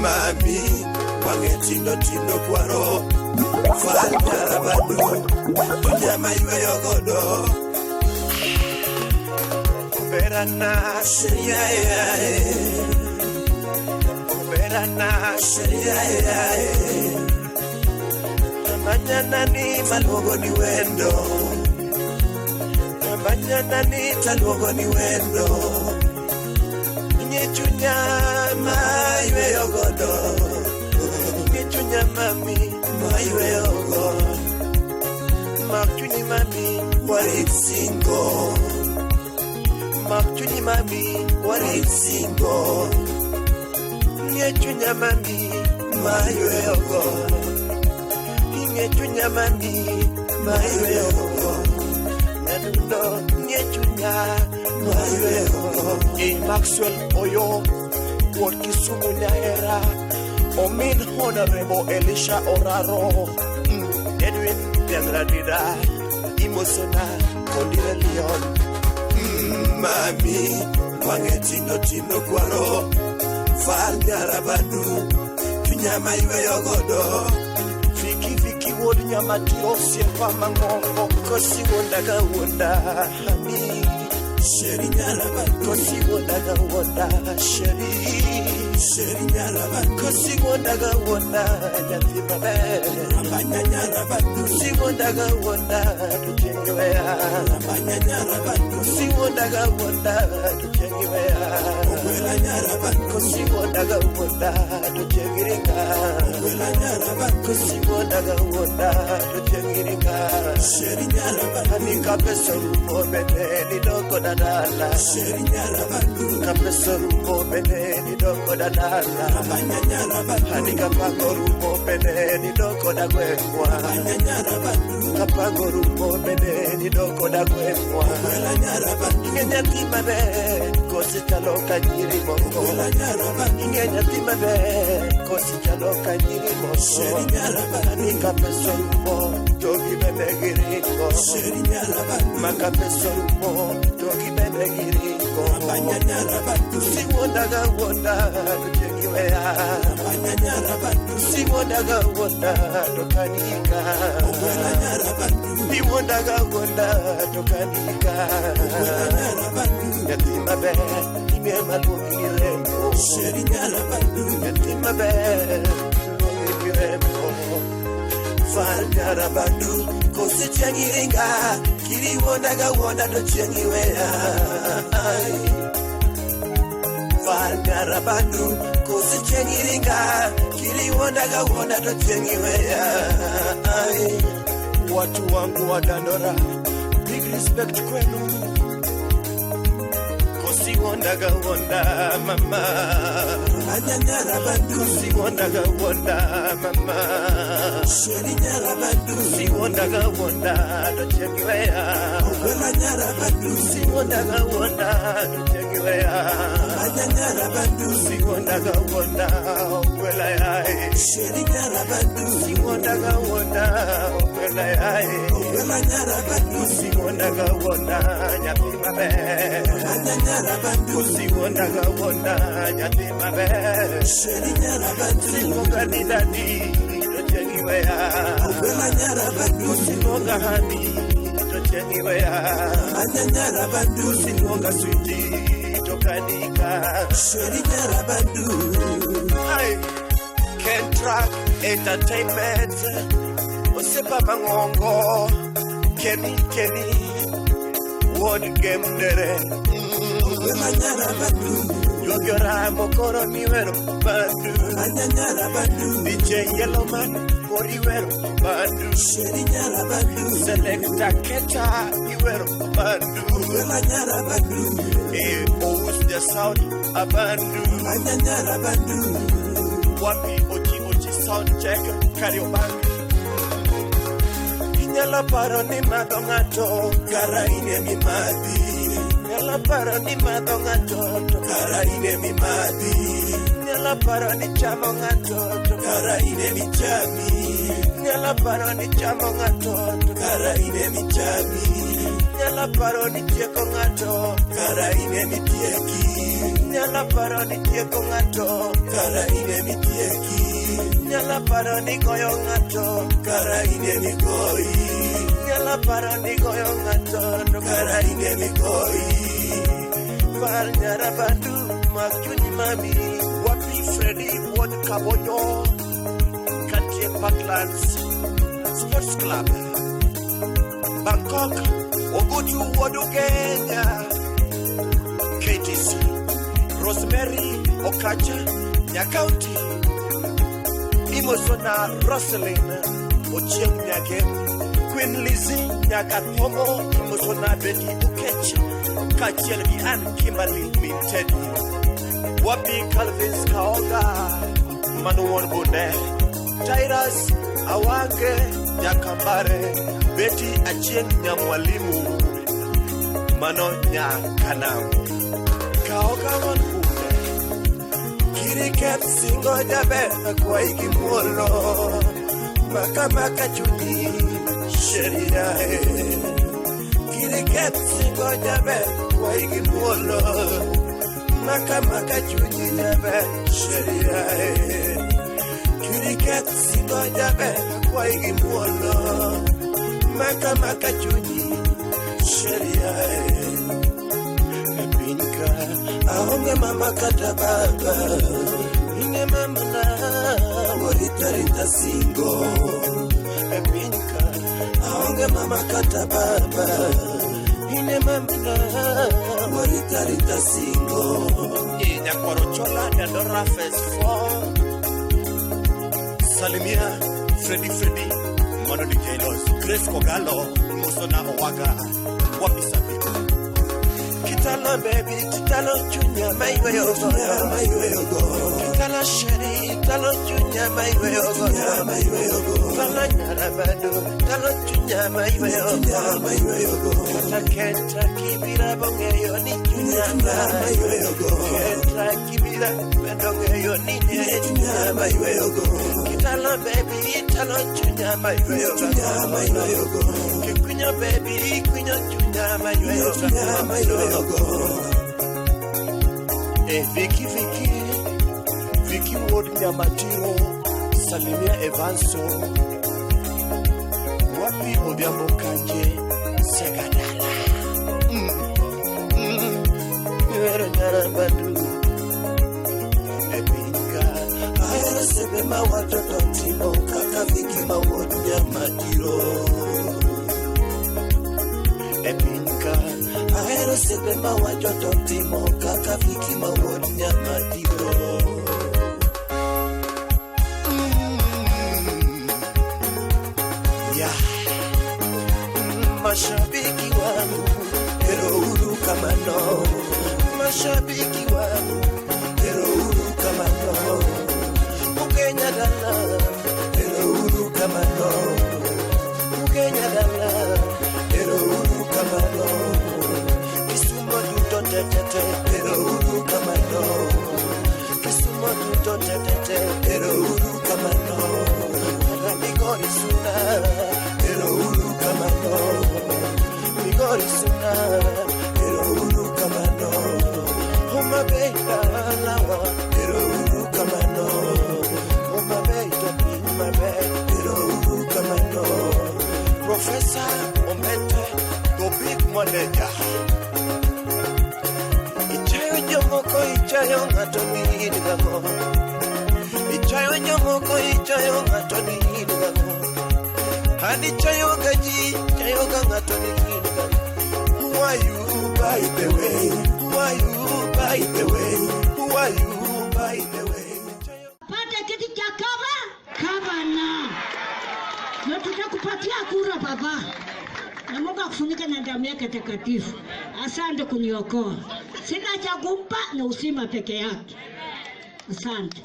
Mami, wangetindo tindo kwaro Fanta badu Nyama iwe yogodo Berana sheria Berana sheria Manyana ni maluogo ni wendo Manyana ni taluogo ni wendo Nyechunya maiwe yogodo Nyechunya mami maiwe yogodo Makchuni mami warit singo Makchuni mami warit singo Nyechunya mami maiwe yogodo Nyechunya mami maiwe yogodo Nadundo nyechunya maiwe yogodo Maxwell Oyo Ward Kisumu Nyaera Omin Honorable Elisha Oraro Edwin Piangradida Imosona Kodire Leon Mami Wangetindo tindo kwaro Fanyara badu Kinyama iwe yogodo Viki wodi nyama tiro Siepa mangongo Kosi wondaga wonda Hani Sheri nyaraba Kosi wondaga wonda Sheri nyaraba Kosi wondaga wonda Yatima be Rambanya nyaraba Kosi wondaga wonda Tujengiwea Rambanya nyaraba Kosi wondaga wonda Tujengiwea Uwela nyaraba Kosi wondaga wonda Tujengiringa Uwela nyaraba Kosi wondaga wonda Tujengiringa Sheri nyaraba Hanika peso rumo bene Nidoko dadala Sheri nyaraba Kapeso rumo bene Nidoko dadala Rambanya nyaraba Hanika pango rumo bene Nidoko dagwekwa Rambanya nyaraba Kapango rumo bene Nidoko dagwekwa Uwela nyaraba Ingenya timane Kosi chaloka nyiri moko Uwela nyaraba Ingenya timane Kosi chaloka nyiri moko Sheri nyaraba Hanika peso rumo Jogi bene giringo Sheri nyaraba Maka peso rumo Jogi bene giringo Rambanya nyaraba Siwondaga wonda Tujengiwea Rambanya nyaraba Siwondaga wonda Tokanika Uwela nyaraba Siwondaga wonda Tokanika Uwela nyaraba Yatima be Ime maluogi ni rembo Sheri nyaraba Yatima be Maluogi ni rembo Fanyara bandu Kosi chengiringa Kiri wondaga wonda to chengiwea Fanyara bandu Kosi chengiringa Kiri wondaga wonda to chengiwea Watu wangu wa Dandora Big respect kwenu Kosi wondaga wonda mama Anyanyara bandu Kosi wondaga wonda mama Sheri nyara bandu Kosi wondaga wonda Tochegiwea Uwela nyara bandu Kosi wondaga wonda Tochegiwea Anyanyara bandu Kosi wondaga wonda Uwela yae Sheri nyara bandu Kosi wondaga wonda Uwela yae Uwela nyara bandu Kosi wondaga wonda Nyatima be Anyanyara bandu Kosi wondaga wonda Nyatima be Sheri nyara bandu Simoga ni dadi Tochegiwea Uwela nyara bandu Simoga hani Tochegiwea Anyanyara bandu Simoga switi Tokanika Sheri nyara bandu Hai Kentrack Entertainment Osepa mangongo Kenny Word game dere Uwela nyara bandu Yogyora mokoro miwero bandu Anyanyara bandu DJ Yellowman Koriwero bandu Sheri nyara bandu Selecta Keta Iwero bandu Uwela nyara bandu Owus the sound abandu Anyanyara bandu Wapi Oji sound check Kariobangi Inyala paro ni madongato Kara ine mi madi Nyala paro ni madho ng'ato kara ine mi madhi. Nyala paro ni chamo ng'ato kara ine mi chami. Nyala paro ni chamo ng'ato kara ine mi chami. Nyala paro ni tieko ng'ato kara ine mi tieki. Nyala paro ni tieko ng'ato, kara ine mitieki. Nyala paro ni goyo ng'ato, kara ine migoi. Nyala paro ni goyo ng'ato, kara ine migoi. Par nyarabadu mag chunyi mami, wapi Freddy Ward Kaboyo, Country Parklands Sports Club, Bangkok, Ogutu Wadu Kenya, KTC, Rosemary Okacha, Nyakauti, Imosona Rosalyn, Ochieng Nyake, Queen Lizzie Nyakatomo, Imosona Betty Ukechi, Kachiel gi an Kimberly Mintedi, Wapi Calvin Kaoga, Manuon Bune, Tyrus Awange Nyakambare, Betty Achieng Nyamwalimu, Mano Nyakanam, Kaoga Wanbune, Kiriket Singo Jabe, Akwaigi Mwolo, Makamaka Chuni, Sheria, Kiriket Singo Jabe, Akwaigi Mwolo, Makamaka Chuni Jabe, Sheria, Kiriket Singo Jabe, Akwaigi Mwolo, Makamaka Chuni, Sheria, Pinka, Ahonge Mama Kata Baba, Ine Mama na Warita Singo, Pinka, Ahonge Mama Kata Baba, Ine Mama na Warita Singo, Ina Korochola Dandora Phase 4, Salimia, Freddy, Mano DJ Los, Grace Kogalo, Musona Owaga, Wapi Sabiko. Kitala baby, Kitala Junior, my way of go. Kitala Sherry, Kitala Junior, my way of go. Kitala Narabado, Kitala Junior, my way of go. Kitala Kentucky, Birabongayo, Junior, my way of go. Kentucky, Birabongayo, Junior, my way of go. Kitala baby, Kitala Junior, my way of go. Kikunya baby, Kikunya Junior, my way of go. Vicky Ward Nyamatiro, Salimia Evanso, Wapi Obiambo Kanje, Segadala, Epinka, Aero Sebema Watoto Timo, Kaka Vicky Ward Nyamatiro, Epinka, Aero Sebema Watoto Timo, Kaka Vicky Ward Nyamatiro. Mashabiki wangu, hero uru kamano. Mashabiki wangu, hero uru kamano. Ukenya dala, hero uru kamano. Ukenya dala, hero uru kamano. Kisumo duto tetete, hero uru kamano. Kisumo duto tetete, hero uru kamano. Migori suna, hero uru kamano. Migori suna, hero uru kamano. Homa beita lawa, hero uru kamano. Homa beita pima be, hero uru kamano. Professor Omete, the big manager. Ichayo jomoko, ichayo ngatoni idgamo. Ichayo jomoko, ichayo ngatoni idgamo. Hani chayo gaji, chayo ngatoni idgamo. Who are you by the way? Who are you by the way? Who are you by the way? Pata kiti cha kama na. Na tutakupatia kura baba. Na Mungu akufunike na damu yake takatifu. Asante kuniokoa. Sina cha kumpa na uzima peke yake. Asante.